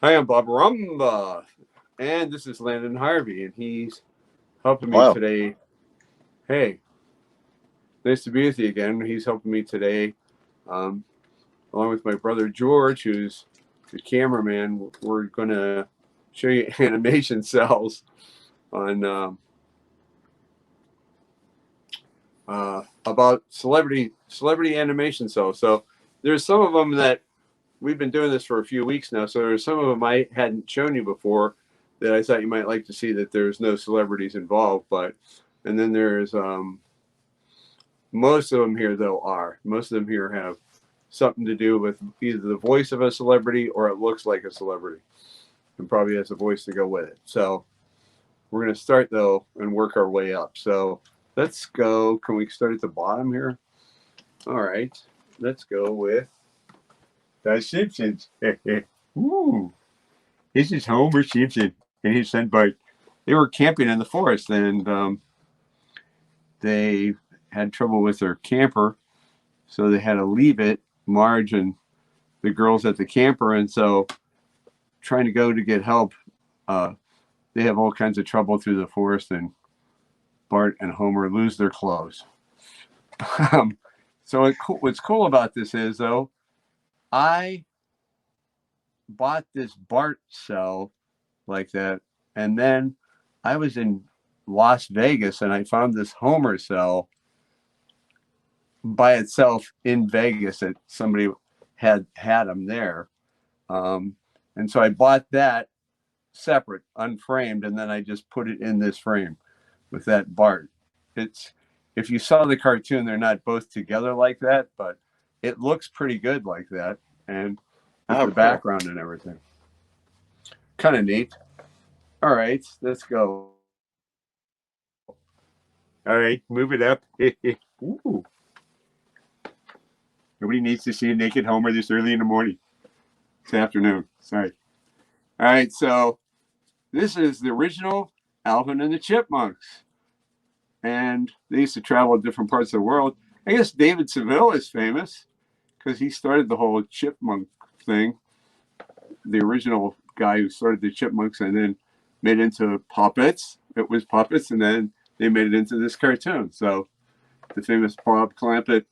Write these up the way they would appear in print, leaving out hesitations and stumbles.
Hi, I'm Bob Rumba, and this is Landon Harvey, and he's helping me Hello. today. Hey, nice to be with you again. He's helping me today, um, along with my brother George, who's the cameraman. We're going to show you animation cells on about celebrity animation cells. So there's some of them that we've been doing this for a few weeks now. So there's some of them I hadn't shown you before that I thought you might like to see that there's no celebrities involved. But and then there's most of them here though are most of them here have something to do with either the voice of a celebrity or it looks like a celebrity and probably has a voice to go with it. So we're going to start though and work our way up. So let's go. Can we start at the bottom here? All right. Let's go with the Simpsons. Ooh. This is Homer Simpson and his son Bart. They were camping in the forest and they had trouble with their camper, so they had to leave it, Marge and the girls at the camper. And so trying to go to get help, they have all kinds of trouble through the forest, and Bart and Homer lose their clothes. So what's cool about this is, though, I bought this Bart cell like that, and then I was in Las Vegas and I found this Homer cell by itself in Vegas that somebody had them there. And so I bought that separate, unframed, and then I just put it in this frame with that Bart. It's if you saw the cartoon, they're not both together like that, but it looks pretty good like that, and with the Cool. background and everything. Kind of neat. All right, let's go. All right, move it up. Ooh. Nobody needs to see a naked Homer this early in the morning. It's afternoon. Sorry. All right, so this is the original Alvin and the Chipmunks. And they used to travel to different parts of the world. I guess David Seville is famous because he started the whole chipmunk thing. The original guy who started the Chipmunks and then made it into puppets. It was puppets, and then they made it into this cartoon. So the famous Bob Clampett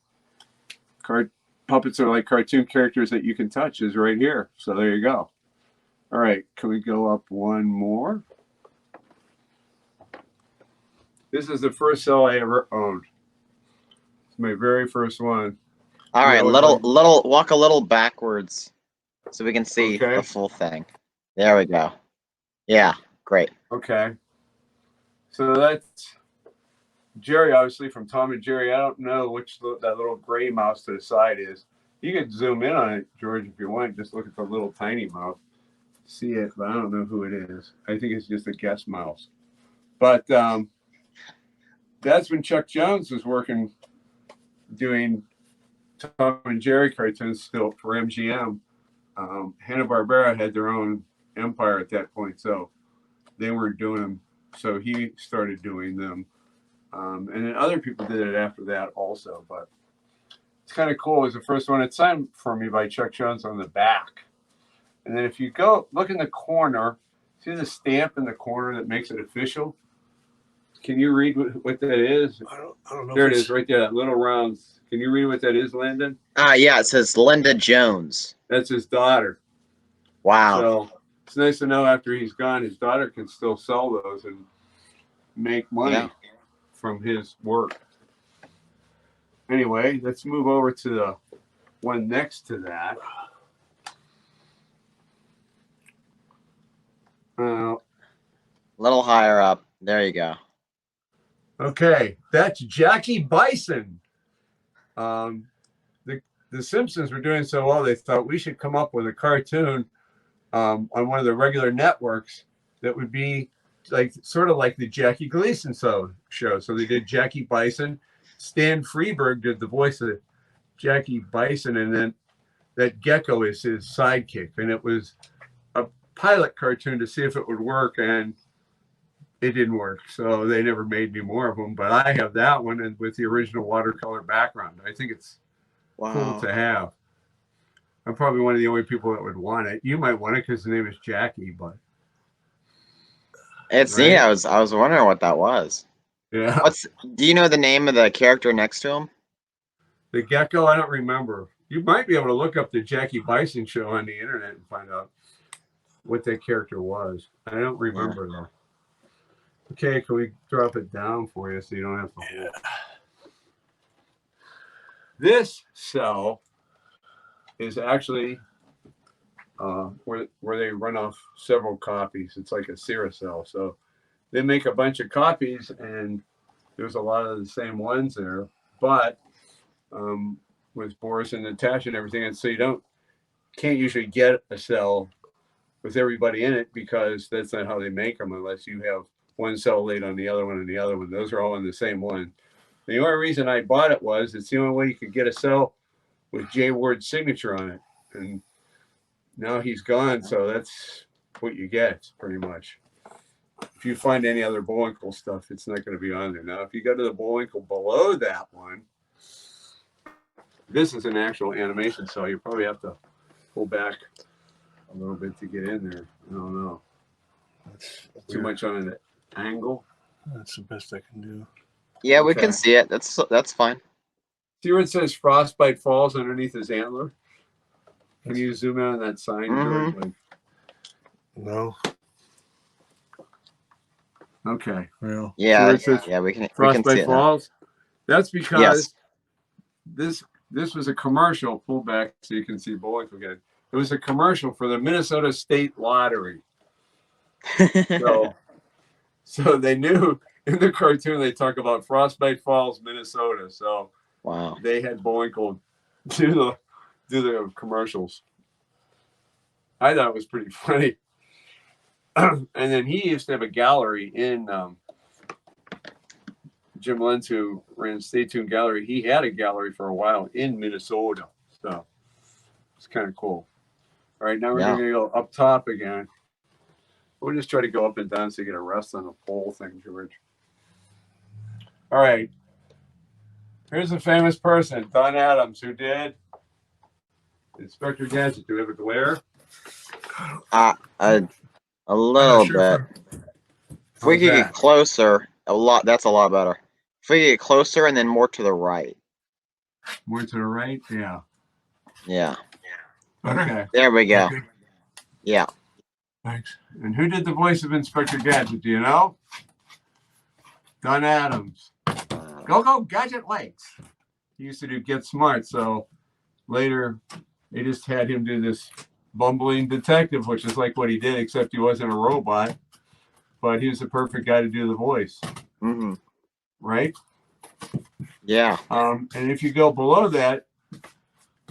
puppets are like cartoon characters that you can touch is right here. So there you go. All right, can we go up one more? This is the first cell I ever owned. It's my very first one. All right, little walk a little backwards so we can see the full thing. There we go. Yeah, great. Okay. So that's Jerry, obviously, from Tom and Jerry. I don't know which that little gray mouse to the side is. You could zoom in on it, George, if you want. Just look at the little tiny mouse. See it, but I don't know who it is. I think it's just a guest mouse. But that's when Chuck Jones was working, doing Tom and Jerry cartoons still for MGM. Hanna-Barbera had their own empire at that point, so they weren't doing them. So he started doing them. And then other people did it after that also. But it's kind of cool. It was the first one. It's signed for me by Chuck Jones on the back. And then if you go look in the corner, see the stamp in the corner that makes it official? Can you read what that is? I don't know. There it is right there, that little round. Can you read what that is, Landon? Yeah, it says Linda Jones. That's his daughter. Wow. So it's nice to know after he's gone, his daughter can still sell those and make money from his work. Anyway, let's move over to the one next to that. Little higher up. There you go. Okay, that's Jackie Bison. The Simpsons were doing so well, they thought we should come up with a cartoon on one of the regular networks that would be like sort of like the Jackie Gleason show. So they did Jackie Bison. Stan Freberg did the voice of Jackie Bison, and then that gecko is his sidekick. And it was a pilot cartoon to see if it would work, and it didn't work. So they never made me more of them. But I have that one, and with the original watercolor background. I think it's cool to have. I'm probably one of the only people that would want it. You might want it because the name is Jackie, but it's neat. I was wondering what that was. Yeah. Do you know the name of the character next to him? The gecko, I don't remember. You might be able to look up the Jackie Bison show on the internet and find out what that character was. I don't remember though. Okay, can we drop it down for you so you don't have to hold? This cell is actually where they run off several copies. It's like a Carousel. So they make a bunch of copies, and there's a lot of the same ones there. But with Boris and Natasha and everything, and so you can't usually get a cell with everybody in it because that's not how they make them unless you have one cell laid on the other one and the other one. Those are all in the same one. The only reason I bought it was it's the only way you could get a cell with Jay Ward's signature on it. And now he's gone, so that's what you get pretty much. If you find any other Bullwinkle stuff, it's not going to be on there. Now, if you go to the Bullwinkle below that one, this is an actual animation cell. You probably have to pull back a little bit to get in there. I don't know. That's too much on an angle. That's the best I can do. Yeah, we can see it. That's fine. See where it says Frostbite Falls underneath his antler? Can you zoom in on that sign, George? Like, no. Okay. Well, yeah, so we can Frostbite see Falls. That's because this was a commercial. Pull back so you can see Bullwinkle again. It was a commercial for the Minnesota State Lottery. So they knew in the cartoon they talk about Frostbite Falls, Minnesota. So they had Bullwinkle do the commercials. I thought it was pretty funny. And then he used to have a gallery in Jim Lenz, who ran Stay Tuned Gallery. He had a gallery for a while in Minnesota. So it's kind of cool. All right, now we're going to go up top again. We'll just try to go up and down so you get a rest on the pole thing, George. All right. Here's a famous person, Don Adams, who did Inspector Gadget. Do we have a glare? A little bit. If we could get closer, that's a lot better. If we get closer and then more to the right. More to the right? Yeah. Yeah. Okay. There we go. Okay. Yeah. Thanks. And who did the voice of Inspector Gadget? Do you know? Don Adams. Go, Gadget Lakes. He used to do Get Smart. So later, they just had him do this bumbling detective, which is like what he did, except he wasn't a robot. But he was the perfect guy to do the voice. Mm-hmm. Right? Yeah. And if you go below that,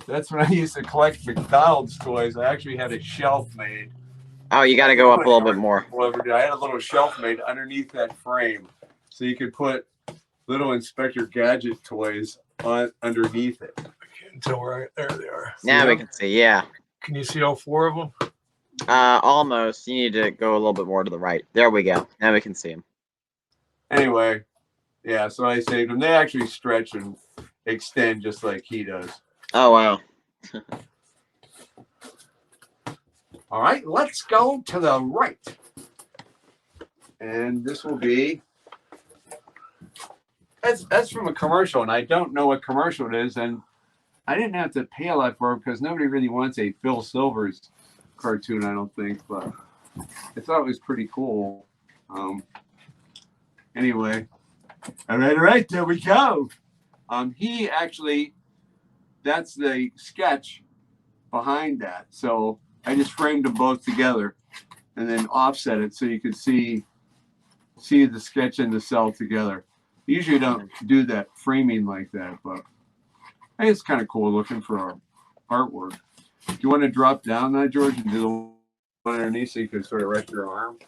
that's when I used to collect McDonald's toys. I actually had a shelf made. Oh, you got to go up a little bit more. I had a little shelf made underneath that frame, so you could put little Inspector Gadget toys on underneath it. I can't tell where there they are. Now we can see. Yeah. Can you see all four of them? Almost. You need to go a little bit more to the right. There we go. Now we can see them. Anyway, yeah. So I saved them. They actually stretch and extend just like he does. Oh wow. All right, let's go to the right. And this will be, that's from a commercial, and I don't know what commercial it is, and I didn't have to pay a lot for it because nobody really wants a Phil Silvers cartoon, I don't think, but I thought it was pretty cool. Anyway, all right, there we go. He actually, that's the sketch behind that, so I just framed them both together and then offset it so you could see the sketch and the cell together. Usually don't do that framing like that, but I think it's kind of cool looking for our artwork. Do you want to drop down that, George, and do the one underneath so you can sort of rest your arm?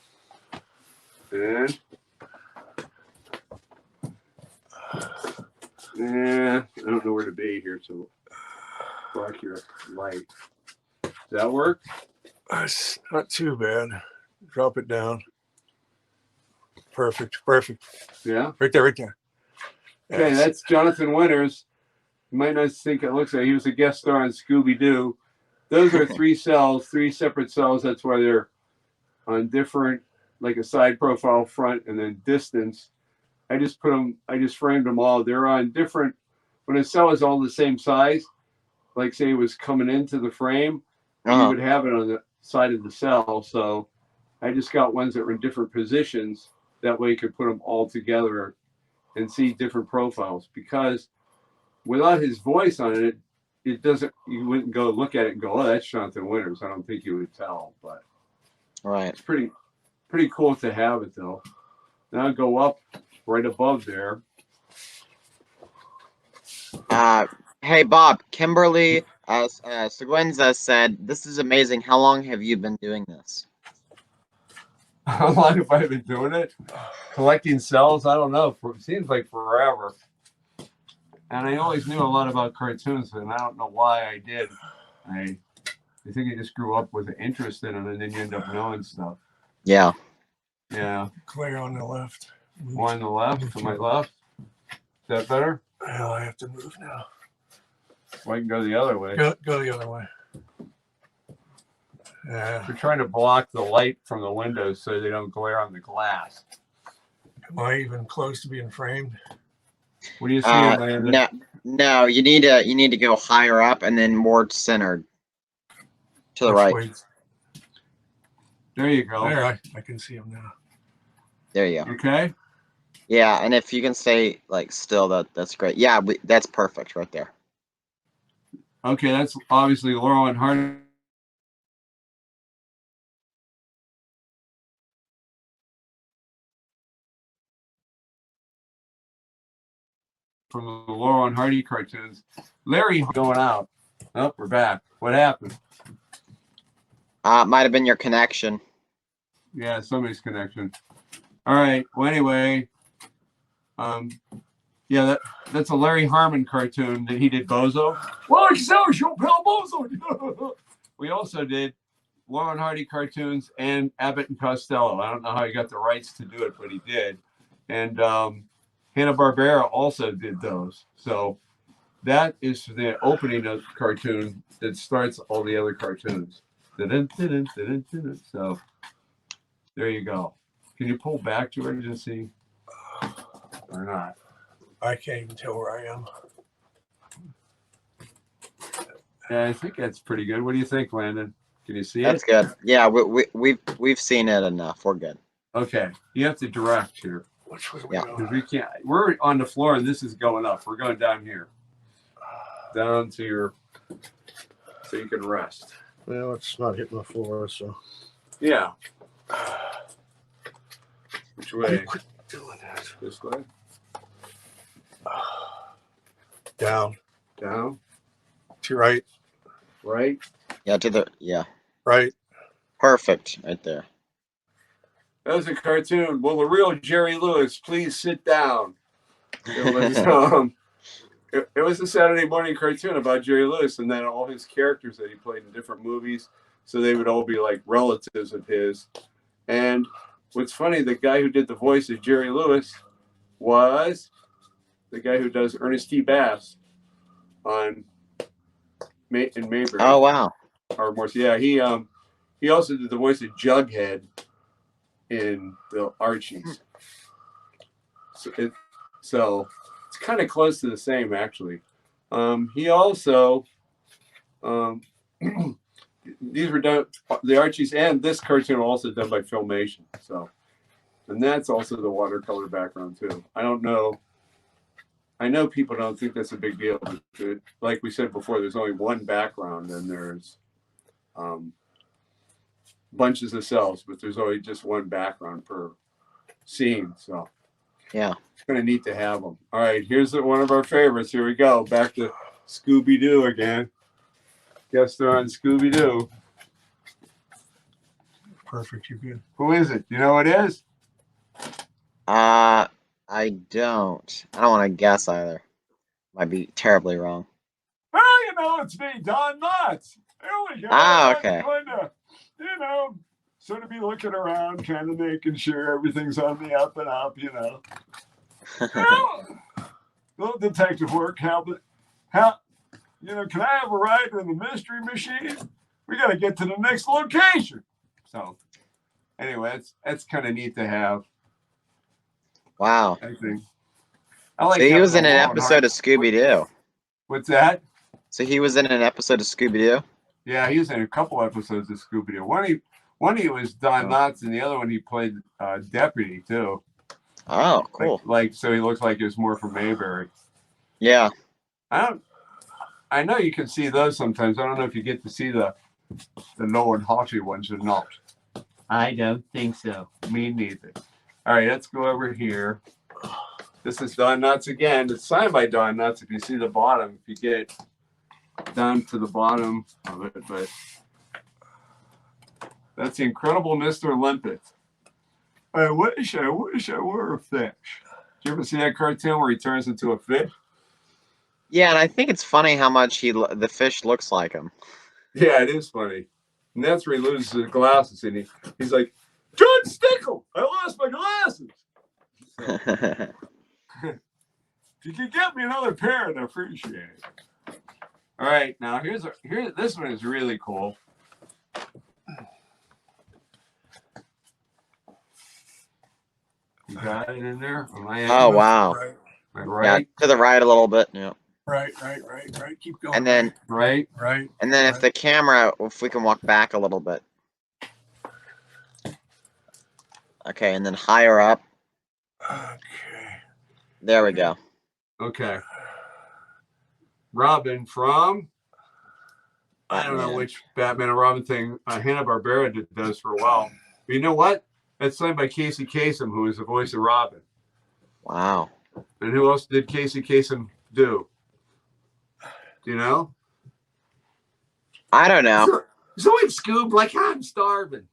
And I don't know where to be here, so block your light. Does that work? It's not too bad. Drop it down. Perfect. Yeah? Right there. Okay, that's Jonathan Winters. You might not think it looks like he was a guest star on Scooby Doo. those are 3 cells, 3 separate cells. That's why they're on different, like a side profile, front, and then distance. I just framed them all. They're on different, when a cell is all the same size, like say it was coming into the frame, you would have it on the side of the cell. So I just got ones that were in different positions. That way you could put them all together and see different profiles. Because without his voice on it, it doesn't, you wouldn't go look at it and go, oh, that's Jonathan Winters. I don't think you would tell, but it's pretty cool to have it though. Now I'll go up right above there. Hey Bob, Kimberly Seguenza said, "This is amazing. How long have you been doing this?" How long have I been doing it? Collecting cells? I don't know. It seems like forever. And I always knew a lot about cartoons, and I don't know why I did. I think I just grew up with an interest in them, and then you end up knowing stuff. Yeah. Yeah. Clear on the left. One on the left, to my left. Is that better? Well, I have to move now. Well, I can go the other way. Go the other way. Yeah. We're trying to block the light from the windows so they don't glare on the glass. Am I even close to being framed? What do you see, Landon? No. You need to go higher up and then more centered to the right. Way? There you go. There, I can see him now. There you go. Okay. Yeah, and if you can stay like still, that's great. Yeah, that's perfect right there. Okay, that's obviously Laurel and Hardy. From the Laurel and Hardy cartoons. Larry going out. Oh, we're back. What happened? Might have been your connection. Yeah, somebody's connection. All right. Well, anyway, yeah, that's a Larry Harmon cartoon that he did Bozo. Well, so your pal Bozo. We also did Laurel and Hardy cartoons and Abbott and Costello. I don't know how he got the rights to do it, but he did. And Hanna-Barbera also did those. So that is the opening of the cartoon that starts all the other cartoons. So there you go. Can you pull back to it and see? Or not? I can't even tell where I am. Yeah, I think that's pretty good. What do you think, Landon? Can you see it? That's good. Yeah, we've seen it enough. We're good. Okay, you have to direct here. Which way are we going? Because we can't. We're on the floor and this is going up. We're going down here, down to your, so you can rest. Well, it's not hitting the floor, so. Yeah. Which way? Quit doing that. This way. Down. Down. To your right. Right. Yeah, to the Right. Perfect, right there. That was a cartoon. Will the real Jerry Lewis please sit down? It was a Saturday morning cartoon about Jerry Lewis and then all his characters that he played in different movies. So they would all be like relatives of his. And what's funny, the guy who did the voice of Jerry Lewis was the guy who does Ernest T. Bass in Mayberry. Oh wow! Or more, yeah, he also did the voice of Jughead in the Archies. So it's kind of close to the same, actually. He also these were done, the Archies and this cartoon were also done by Filmation. So, and that's also the watercolor background too. I don't know. I know people don't think that's a big deal, but like we said before, there's only one background and there's bunches of cells, but there's only just one background per scene. So yeah, it's kind of neat to have them. All right, here's one of our favorites. Here we go. Back to Scooby Doo again. Guess they're on Scooby Doo. Perfect. You're good. Who is it? You know who it is? I don't want to guess either. Might be terribly wrong. Well, you know, it's me, Don Knotts. There we go. Okay. I'm going to, sort of be looking around, kind of making sure everything's on the up and up, Little detective work. How, can I have a ride in the mystery machine? we got to get to the next location. So anyway, that's kind of neat to have. Wow. I think. I like So he was in having an a long episode of hard- Scooby Doo. What's that? So he was in an episode of Scooby Doo. Yeah, he was in a couple episodes of Scooby Doo. One he was Don Knotts, and the other one he played deputy too. Oh, cool. Like so he looks like he was more from Mayberry. Yeah. I know you can see those sometimes. I don't know if you get to see the low and haughty ones or not. I don't think so. Me neither. All right, let's go over here. This is Don Knotts again. It's signed by Don Knotts. If you see the bottom, if you get down to the bottom of it, but that's the incredible Mr. Limpet. I wish I were a fish. Did you ever see that cartoon where he turns into a fish? Yeah, and I think it's funny how much the fish looks like him. Yeah, it is funny. And that's where he loses his glasses, and he's like, John Stickle, I lost my glasses. So, if you could get me another pair, I'd appreciate it. All right, now this one is really cool. You got it in there? Oh, wow. Right, Am I Yeah, right? to the right a little bit. Yeah. right. Keep going. And then, Right? right. if the camera, if we can walk back a little bit. Okay, and then higher up. Okay. There we go. Okay. Robin from, I don't know Batman. which Batman and Robin thing Hanna-Barbera does for a while. But you know what? That's signed by Casey Kasem, who is the voice of Robin. Wow. And who else did Casey Kasem do? Do you know? I don't know. Zoid Scoob, like I'm starving.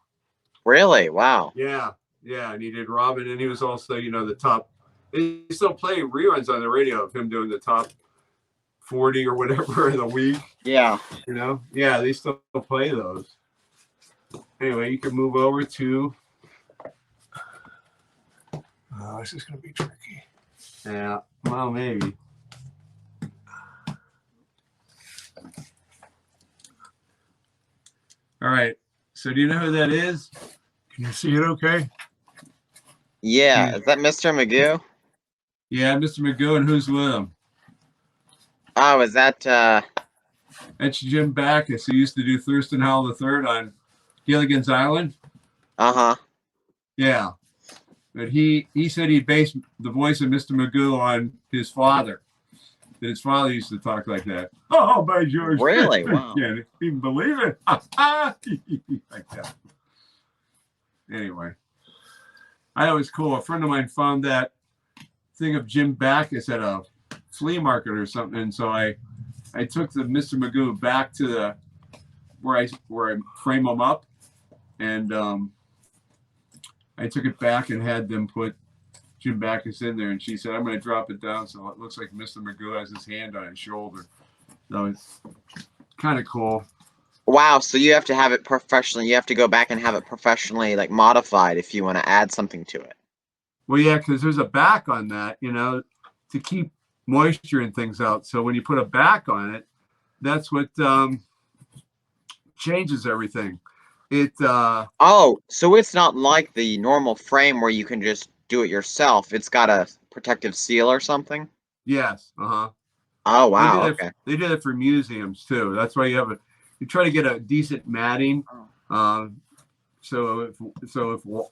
Really? Wow. Yeah, and he did Robin, and he was also, the top. They still play reruns on the radio of him doing the top 40 or whatever in the week. Yeah. Yeah, they still play those. Anyway, you can move over to. Oh, this is going to be tricky. Yeah, well, maybe. All right. So, do you know who that is? Can you see it okay? Yeah. Is that Mr. Magoo? Yeah, Mr. Magoo, and who's with him? Oh, is that That's Jim Backus, who used to do Thurston Howell III on Gilligan's Island. uh-huh. Yeah. But he said he based the voice of Mr. Magoo on his father. That his father used to talk like that. Oh, by George. Really? Wow. I can't even believe it. Like that. Anyway. I thought it was cool. A friend of mine found that thing of Jim Backus at a flea market or something. And so I took the Mr. Magoo back to the where I frame them up. And I took it back and had them put Jim Backus in there, and she said, I'm going to drop it down so it looks like Mr. Magoo has his hand on his shoulder. So it's kind of cool. Wow, so you have to have it professionally. You have to go back and have it professionally, like, modified if you want to add something to it. Well, yeah, because there's a back on that, to keep moisture and things out. So when you put a back on it, that's what changes everything. Oh, so it's not like the normal frame where you can just do it yourself. It's got a protective seal or something? Yes. Uh-huh. Oh, wow. Okay. They did it for museums too. That's why you try to get a decent matting. So if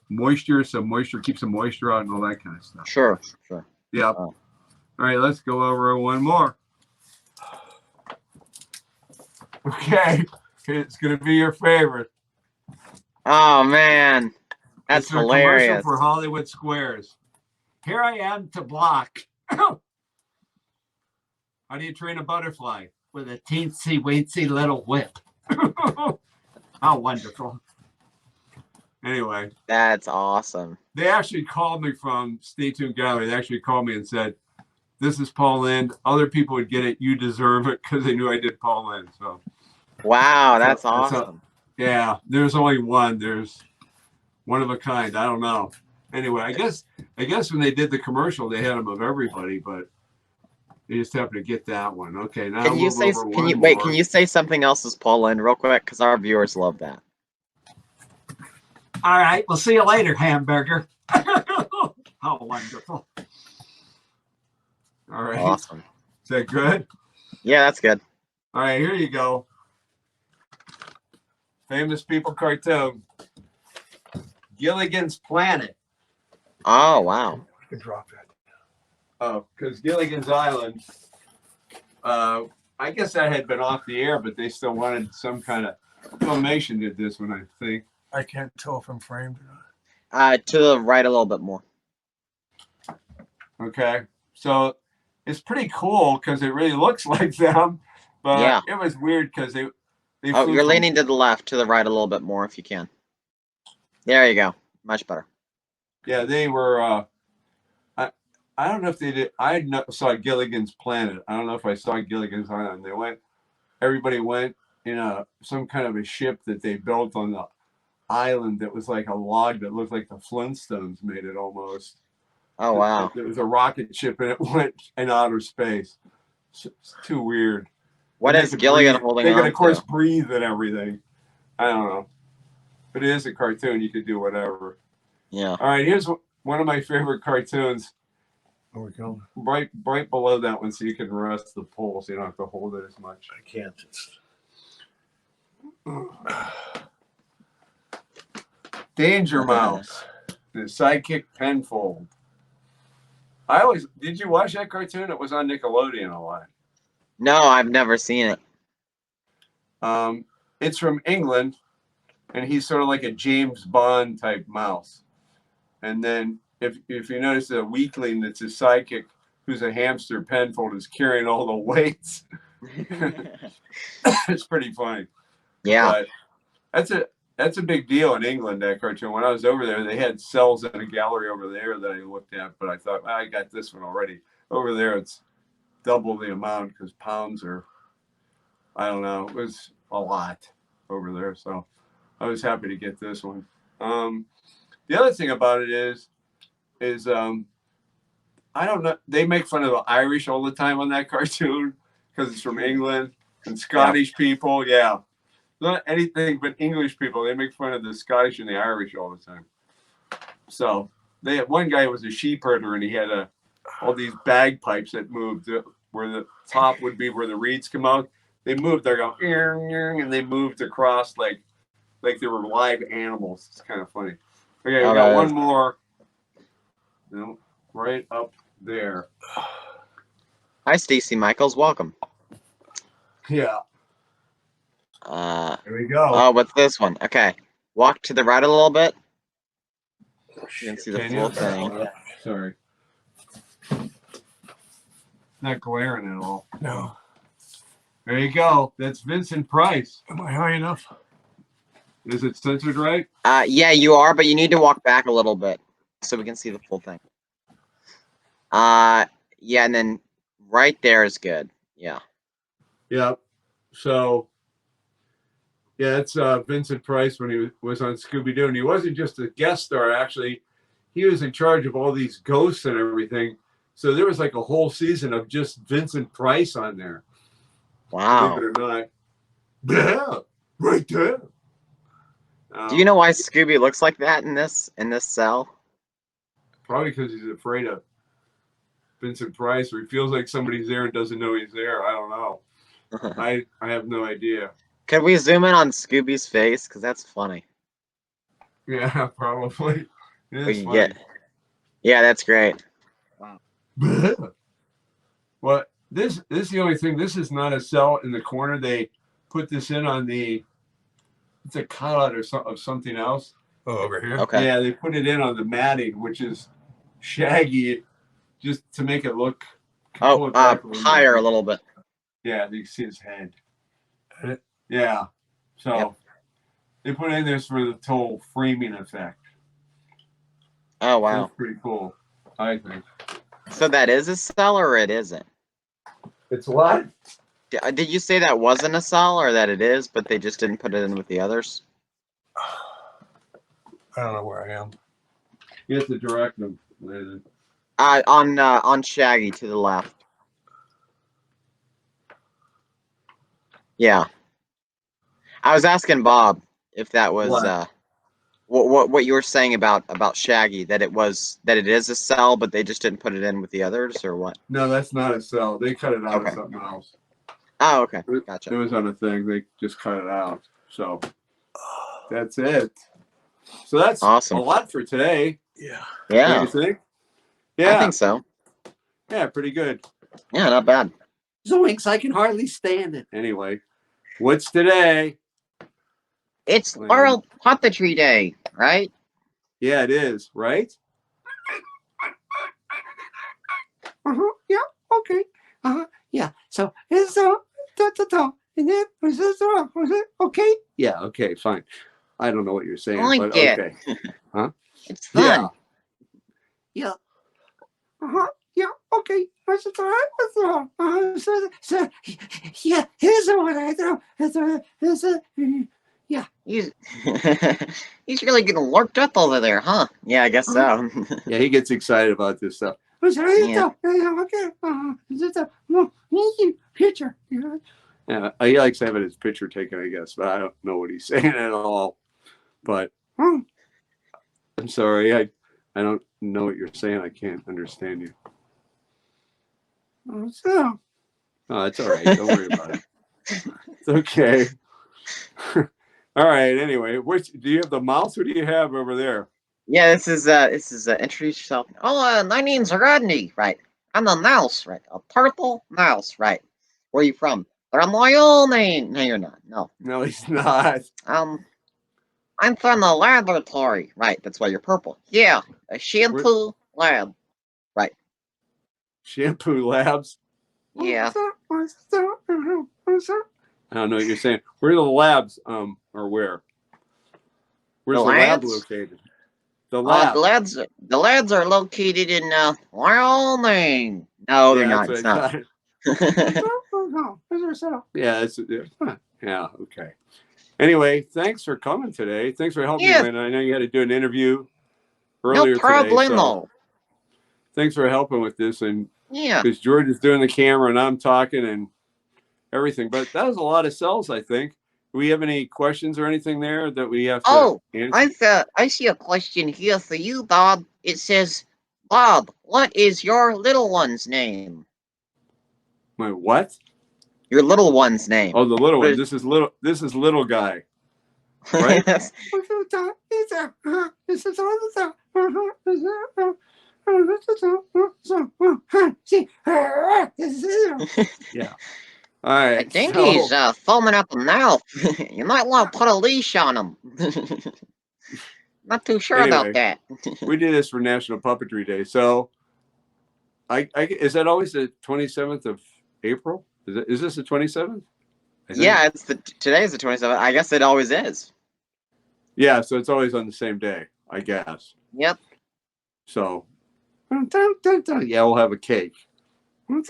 moisture keeps the moisture out and all that kind of stuff. Sure. Yeah. Oh. All right, let's go over one more. Okay. It's going to be your favorite. Oh, man. That's It's a commercial hilarious. for Hollywood Squares. Here I am to block. How do you train a butterfly? With a teensy weensy little whip. How wonderful. Anyway. That's awesome. They actually called me from Stay Tuned Gallery. They actually called me and said, this is Paul Lynde. Other people would get it. You deserve it, because they knew I did Paul Lynde. So. Wow, that's awesome. Yeah, there's only one. There's one of a kind. I don't know. Anyway, I guess when they did the commercial, they had them of everybody, but You just happen to get that one. Okay, now Can you move say? over Can one you wait? more. Can you say something else as Paul in real quick? Because our viewers love that. All right, we'll see you later, hamburger. How wonderful. All right. Awesome. Is that good? Yeah, that's good. All right, here you go. Famous people cartoon. Gilligan's Planet. Oh, wow. I can drop it. Oh, because Gilligan's Island, I guess that had been off the air, but they still wanted some kind of Filmation did this one, I think. I can't tell if I'm framed or not. To the right a little bit more. Okay, so it's pretty cool because it really looks like them, but Yeah. it was weird because they Oh, flew you're from- leaning to the left, to the right a little bit more if you can. There you go. Much better. Yeah, they were. I don't know if they did. Saw Gilligan's Planet. I don't know if I saw Gilligan's Island. Everybody went in some kind of a ship that they built on the island that was like a log that looked like the Flintstones made it almost. Oh, wow. It was a rocket ship and it went in outer space. It's too weird. What And is they could Gilligan breathe. holding They on could, of course, to? breathe and everything. I don't know. But it is a cartoon. You could do whatever. Yeah. All right, here's one of my favorite cartoons. Where we going? Right below that one, so you can rest the pole, so you don't have to hold it as much. I can't. It's... Danger Mouse, the sidekick Penfold. Did you watch that cartoon? It was on Nickelodeon a lot. No, I've never seen it. It's from England, and he's sort of like a James Bond type mouse. And then if you notice a weakling that's his sidekick, who's a hamster, Penfold, is carrying all the weights. It's pretty funny. Yeah. But that's a big deal in England, that cartoon. When I was over there, they had cels in a gallery over there that I looked at, but I thought, I got this one already. Over there, it's double the amount because pounds are, I don't know, it was a lot over there. So I was happy to get this one. The other thing about it is I don't know, they make fun of the Irish all the time on that cartoon because it's from England and Scottish people. Yeah. Not anything but English people. They make fun of the Scottish and the Irish all the time. So they had one guy was a sheep herder and he had all these bagpipes that moved where the top would be where the reeds come out. They moved, they're going, and they moved across like they were live animals. It's kind of funny. Okay, we got one more. Right up there. Hi, Stacey Michaels. Welcome. Yeah. There we go. Oh, what's this one? Okay. Walk to the right a little bit. You can see the full thing. Sorry. Not glaring at all. No. There you go. That's Vincent Price. Am I high enough? Is it censored right? Yeah, you are, but you need to walk back a little bit so we can see the full thing. Yeah, and then right there is good. Yeah. Yeah. So, yeah, it's Vincent Price when he was on Scooby Doo, and he wasn't just a guest star. Actually, he was in charge of all these ghosts and everything. So there was like a whole season of just Vincent Price on there. Wow. Believe it or not. Yeah, right there. Do you know why Scooby looks like that in this cell? Probably because he's afraid of Vincent Price, or he feels like somebody's there and doesn't know he's there. I don't know. I have no idea. Could we zoom in on Scooby's face? Because that's funny. Yeah, probably. It is We funny. get. Yeah, that's great. Wow. Well, this is the only thing. This is not a cell in the corner. They put this in on it's a cutout of something else. Oh, over here? Okay. Yeah, they put it in on the matting, which is shaggy, just to make it look. Oh, higher a little bit. Yeah, you can see his head. Yeah. So Yep. they put in this for the total framing effect. Oh, wow. That's pretty cool, I think. So that is a cell or it isn't? It's what? Did you say that wasn't a cell or that it is, but they just didn't put it in with the others? I don't know where I am. You have to direct them. On Shaggy to the left. Yeah. I was asking Bob if that was what you were saying about Shaggy, that it is a cell, but they just didn't put it in with the others, or what? No, that's not a cell. They cut it out of Okay. something else. Oh, okay. It Gotcha. was on a thing. They just cut it out. So that's it. So that's Awesome. a lot for today. Yeah. Yeah. Don't you think? I Yeah. think so. Yeah, pretty good. Yeah, not bad. Zoinks, I can hardly stand it. Anyway, what's today? It's World Puppetry Day, right? Yeah, it is, right? Yeah. Okay. Yeah. So it's and then okay. Yeah, okay, fine. I don't know what you're saying, I but get. okay. Huh? It's fun. Yeah. Yeah. Yeah. Okay. That's all. So yeah. Here's what I do. Yeah. He's he's really getting worked up over there, huh? Yeah, I guess so. Yeah, he gets excited about this stuff. Yeah. Okay. Picture. Yeah, he likes having his picture taken, I guess, but I don't know what he's saying at all. But I'm sorry, I don't know what you're saying. I can't understand you. So. Oh, it's all right. Don't worry about it. It's okay. All right. Anyway, which do you have the mouse? What do you have over there? Yeah, this is introduce yourself. Oh, my name's Rodney, right? I'm a mouse, right? A purple mouse, right? Where are you from? From Wyoming. No, you're not. No. No, he's not. I'm from the laboratory, right? That's why you're purple. Yeah, a shampoo lab, right? Shampoo Labs. Yeah. I don't know what you're saying. Where are the labs? Or where? Where's the lab labs? located? The lab. The labs are located in Wyoming. No, they're not. It's not. Yeah, yeah, okay. Anyway, thanks for coming today. Thanks for helping me. Yeah. I know you had to do an interview earlier No problemo. today. So thanks for helping with this. And yeah, because George is doing the camera and I'm talking and everything. But that was a lot of cells, I think. Do we have any questions or anything there that we have to answer? I see a question here for you, Bob. It says, Bob, what is your little one's name? My what? Your little one's name. Oh, the little one. This is little guy. Right? Yeah. All right. I think he's foaming up the mouth. You might want to put a leash on him. Not too sure about that. We did this for National Puppetry Day. So, is that always the 27th of April? Is this the 27th? Yeah, today's the 27th. I guess it always is. Yeah, so it's always on the same day, I guess. Yep. So, yeah, we'll have a cake. No,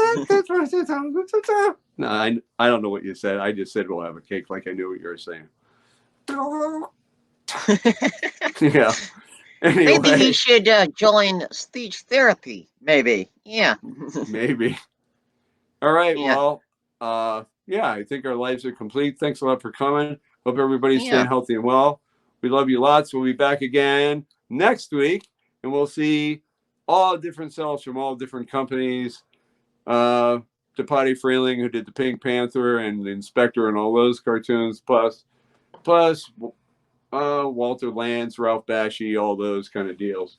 I don't know what you said. I just said we'll have a cake like I knew what you were saying. Yeah. Anyway. Maybe he should join speech therapy. Maybe. Yeah. Maybe. All right. Yeah. Well, yeah, I think our lives are complete. Thanks a lot for coming. Hope everybody's staying healthy and well. We love you lots. We'll be back again next week, and we'll see all different cells from all different companies. DePotty Freeling, who did the Pink Panther and the Inspector and all those cartoons, plus Walter Lantz, Ralph Bakshi, all those kind of deals.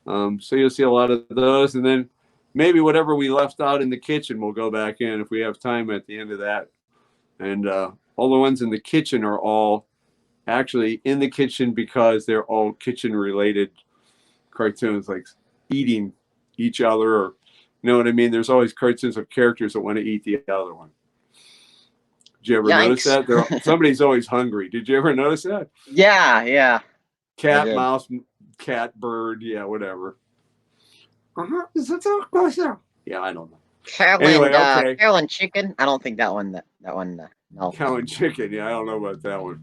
So you'll see a lot of those, and then maybe whatever we left out in the kitchen, we'll go back in if we have time at the end of that. And all the ones in the kitchen are all actually in the kitchen because they're all kitchen-related cartoons, like eating each other, or you know what I mean? There's always cartoons of characters that want to eat the other one. Did you ever notice that? Somebody's always hungry. Did you ever notice that? Yeah. Cat, mouse, cat, bird, yeah, whatever. Yeah, I don't know. Cow and chicken. I don't think that one. No. Cow and chicken. Yeah, I don't know about that one.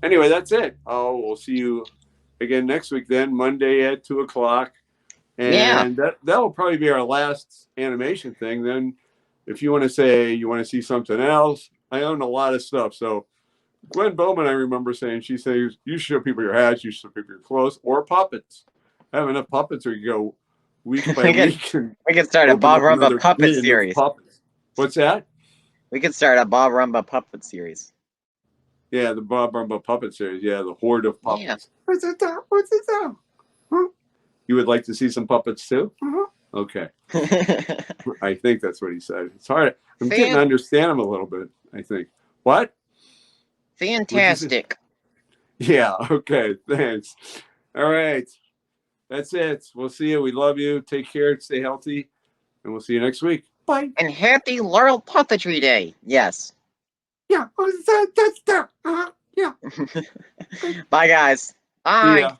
Anyway, that's it. Oh, we'll see you again next week then, Monday at 2:00. And that will probably be our last animation thing. Then if you want to say you want to see something else, I own a lot of stuff. So Gwen Bowman, I remember saying, she says, you should show people your hats, you should show people your clothes, or puppets. I have enough puppets, or you go week by week. And we can start a open Bob up another Rumba puppet bin of series. Puppets. What's that? We could start a Bob Rumba puppet series. Yeah, the Bob Rumba puppet series. Yeah, the horde of puppets. Yeah. What's it down? What's it down? You would like to see some puppets too? Uh-huh. Okay. I think that's what he said. It's hard. I'm getting to understand him a little bit, I think. What? Fantastic. Yeah, okay. Thanks. All right. That's it. We'll see you. We love you. Take care. Stay healthy. And we'll see you next week. Bye. And happy Laurel Puppetry Day. Yes. Yeah. That's that. Yeah. Bye, guys. See Bye. ya.